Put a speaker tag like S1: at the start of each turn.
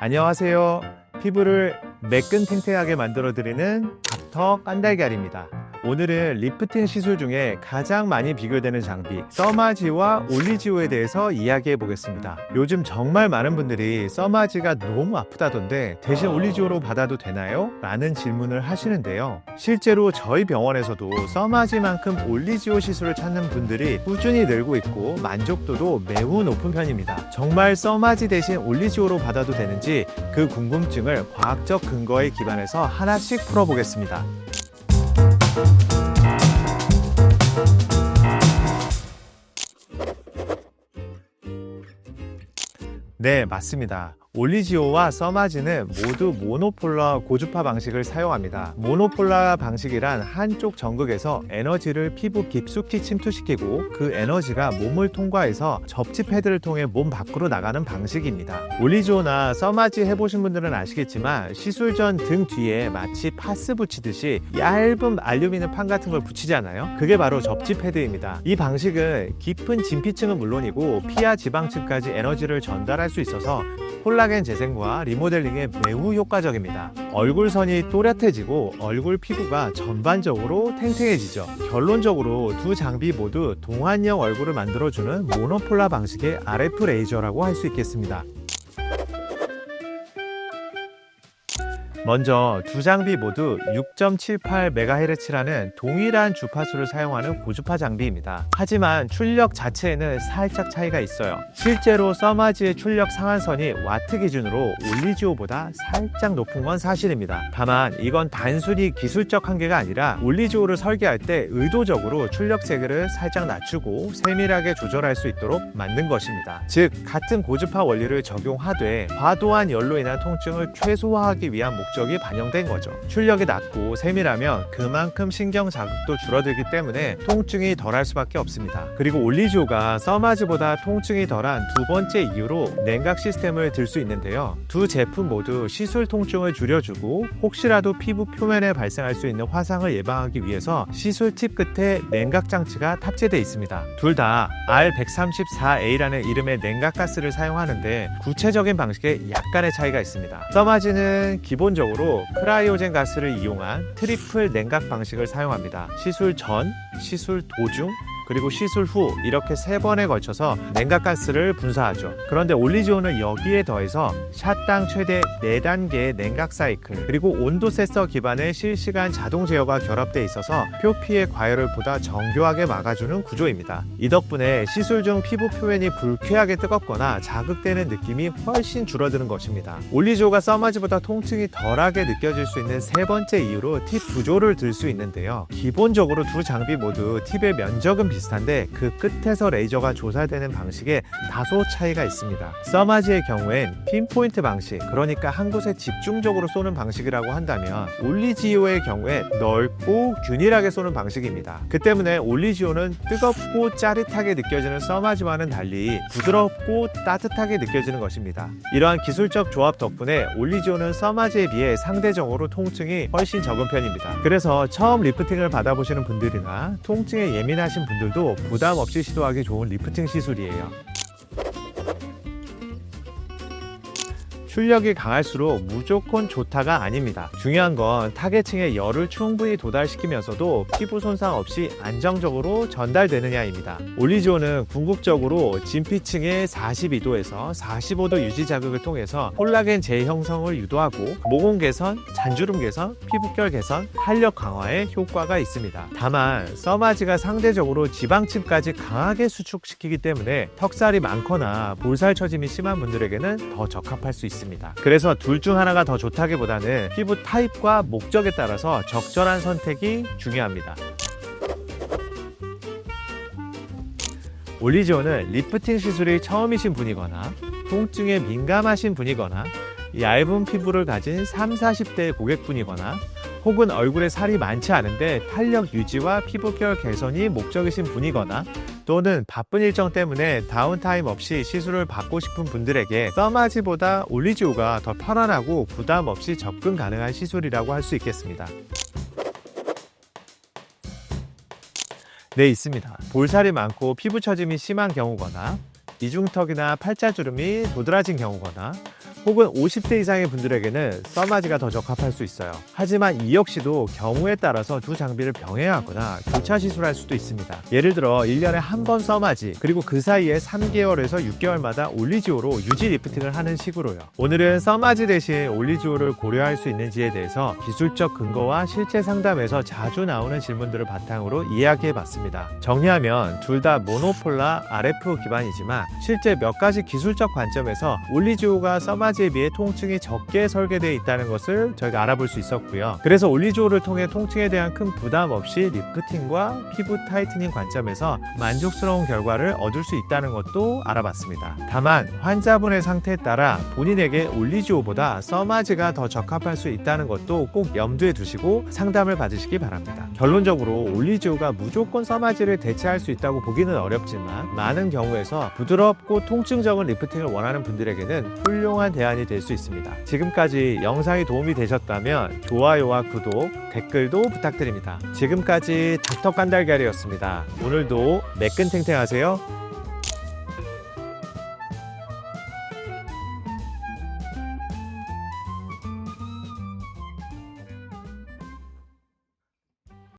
S1: 안녕하세요. 피부를 매끈탱탱하게 만들어드리는 닥터 깐달걀입니다. 오늘은 리프팅 시술 중에 가장 많이 비교되는 장비 써마지와 올리지오에 대해서 이야기해 보겠습니다. 요즘 정말 많은 분들이 써마지가 너무 아프다던데 대신 올리지오로 받아도 되나요? 라는 질문을 하시는데요. 실제로 저희 병원에서도 써마지만큼 올리지오 시술을 찾는 분들이 꾸준히 늘고 있고 만족도도 매우 높은 편입니다. 정말 써마지 대신 올리지오로 받아도 되는지 그 궁금증을 과학적 근거에 기반해서 하나씩 풀어보겠습니다. 네, 맞습니다. 올리지오와 써마지는 모두 모노폴러 고주파 방식을 사용합니다. 모노폴러 방식이란 한쪽 전극에서 에너지를 피부 깊숙이 침투시키고 그 에너지가 몸을 통과해서 접지 패드를 통해 몸 밖으로 나가는 방식입니다. 올리지오나 써마지 해보신 분들은 아시겠지만 시술 전 등 뒤에 마치 파스 붙이듯이 얇은 알루미늄 판 같은 걸 붙이잖아요. 그게 바로 접지 패드입니다. 이 방식은 깊은 진피층은 물론이고 피하 지방층까지 에너지를 전달할 수 있어서 콜라겐 재생과 리모델링에 매우 효과적입니다. 얼굴선이 또렷해지고 얼굴 피부가 전반적으로 탱탱해지죠. 결론적으로 두 장비 모두 동안형 얼굴을 만들어주는 모노폴라 방식의 RF 레이저라고 할 수 있겠습니다. 먼저 두 장비 모두 6.78MHz라는 동일한 주파수를 사용하는 고주파 장비입니다. 하지만 출력 자체에는 살짝 차이가 있어요. 실제로 써마지의 출력 상한선이 와트 기준으로 올리지오보다 살짝 높은 건 사실입니다. 다만 이건 단순히 기술적 한계가 아니라 올리지오를 설계할 때 의도적으로 출력 세기를 살짝 낮추고 세밀하게 조절할 수 있도록 만든 것입니다. 즉 같은 고주파 원리를 적용하되 과도한 열로 인한 통증을 최소화하기 위한 목적이 반영된 거죠. 출력이 낮고 세밀하면 그만큼 신경 자극도 줄어들기 때문에 통증이 덜할 수밖에 없습니다. 그리고 올리지오가 써마지보다 통증이 덜한 두 번째 이유로 냉각 시스템을 들 수 있는데요. 두 제품 모두 시술 통증을 줄여주고 혹시라도 피부 표면에 발생할 수 있는 화상을 예방하기 위해서 시술 팁 끝에 냉각 장치가 탑재되어 있습니다. 둘 다 R134A라는 이름의 냉각 가스를 사용하는데 구체적인 방식에 약간의 차이가 있습니다. 써마지는 기본적으로 크라이오젠 가스를 이용한 트리플 냉각 방식을 사용합니다. 시술 전, 시술 도중, 그리고 시술 후 이렇게 3번에 걸쳐서 냉각가스를 분사하죠. 그런데 올리지오는 여기에 더해서 샷당 최대 4단계의 냉각 사이클 그리고 온도 센서 기반의 실시간 자동 제어가 결합되어 있어서 표피의 과열을 보다 정교하게 막아주는 구조입니다. 이 덕분에 시술 중 피부 표면이 불쾌하게 뜨겁거나 자극되는 느낌이 훨씬 줄어드는 것입니다. 올리지오가 써마지보다 통증이 덜하게 느껴질 수 있는 세 번째 이유로 팁 구조를 들 수 있는데요. 기본적으로 두 장비 모두 팁의 면적은 비슷한데 그 끝에서 레이저가 조사되는 방식에 다소 차이가 있습니다. 써마지의 경우엔 핀포인트 방식, 그러니까 한 곳에 집중적으로 쏘는 방식이라고 한다면 올리지오의 경우에 넓고 균일하게 쏘는 방식입니다. 그 때문에 올리지오는 뜨겁고 짜릿하게 느껴지는 써마지와는 달리 부드럽고 따뜻하게 느껴지는 것입니다. 이러한 기술적 조합 덕분에 올리지오는 써마지에 비해 상대적으로 통증이 훨씬 적은 편입니다. 그래서 처음 리프팅을 받아보시는 분들이나 통증에 예민하신 분들도 부담 없이 시도하기 좋은 리프팅 시술이에요. 출력이 강할수록 무조건 좋다가 아닙니다. 중요한 건 타겟층에 열을 충분히 도달시키면서도 피부 손상 없이 안정적으로 전달되느냐입니다. 올리지오는 궁극적으로 진피층의 42도에서 45도 유지 자극을 통해서 콜라겐 재형성을 유도하고 모공 개선, 잔주름 개선, 피부결 개선, 탄력 강화에 효과가 있습니다. 다만 써마지가 상대적으로 지방층까지 강하게 수축시키기 때문에 턱살이 많거나 볼살 처짐이 심한 분들에게는 더 적합할 수 있습니다. 그래서 둘 중 하나가 더 좋다기보다는 피부 타입과 목적에 따라서 적절한 선택이 중요합니다. 올리지오는 리프팅 시술이 처음이신 분이거나 통증에 민감하신 분이거나 얇은 피부를 가진 30, 40대 고객분이거나 혹은 얼굴에 살이 많지 않은데 탄력 유지와 피부결 개선이 목적이신 분이거나 또는 바쁜 일정 때문에 다운타임 없이 시술을 받고 싶은 분들에게 써마지보다 올리지오가 더 편안하고 부담 없이 접근 가능한 시술이라고 할 수 있겠습니다. 네, 있습니다. 볼살이 많고 피부 처짐이 심한 경우거나 이중턱이나 팔자주름이 도드라진 경우거나 혹은 50대 이상의 분들에게는 써마지가 더 적합할 수 있어요. 하지만 이 역시도 경우에 따라서 두 장비를 병행하거나 교차 시술할 수도 있습니다. 예를 들어 1년에 한 번 써마지, 그리고 그 사이에 3개월에서 6개월마다 올리지오로 유지 리프팅을 하는 식으로요. 오늘은 써마지 대신 올리지오를 고려할 수 있는지에 대해서 기술적 근거와 실제 상담에서 자주 나오는 질문들을 바탕으로 이야기해 봤습니다. 정리하면 둘 다 모노폴라 RF 기반이지만 실제 몇 가지 기술적 관점에서 올리지오가 써마지에 비해 통증이 적게 설계되어 있다는 것을 저희가 알아볼 수 있었고요. 그래서 올리지오를 통해 통증에 대한 큰 부담 없이 리프팅과 피부 타이트닝 관점에서 만족스러운 결과를 얻을 수 있다는 것도 알아봤습니다. 다만 환자분의 상태에 따라 본인에게 올리지오보다 써마지가 더 적합할 수 있다는 것도 꼭 염두에 두시고 상담을 받으시기 바랍니다. 결론적으로 올리지오가 무조건 써마지를 대체할 수 있다고 보기는 어렵지만 많은 경우에서 부드럽고 통증 적은 리프팅을 원하는 분들에게는 훌륭한 대안이 될 수 있습니다. 지금까지 영상이 도움이 되셨다면 좋아요와 구독, 댓글도 부탁드립니다. 지금까지 닥터 깐달걀이었습니다. 오늘도 매끈탱탱하세요.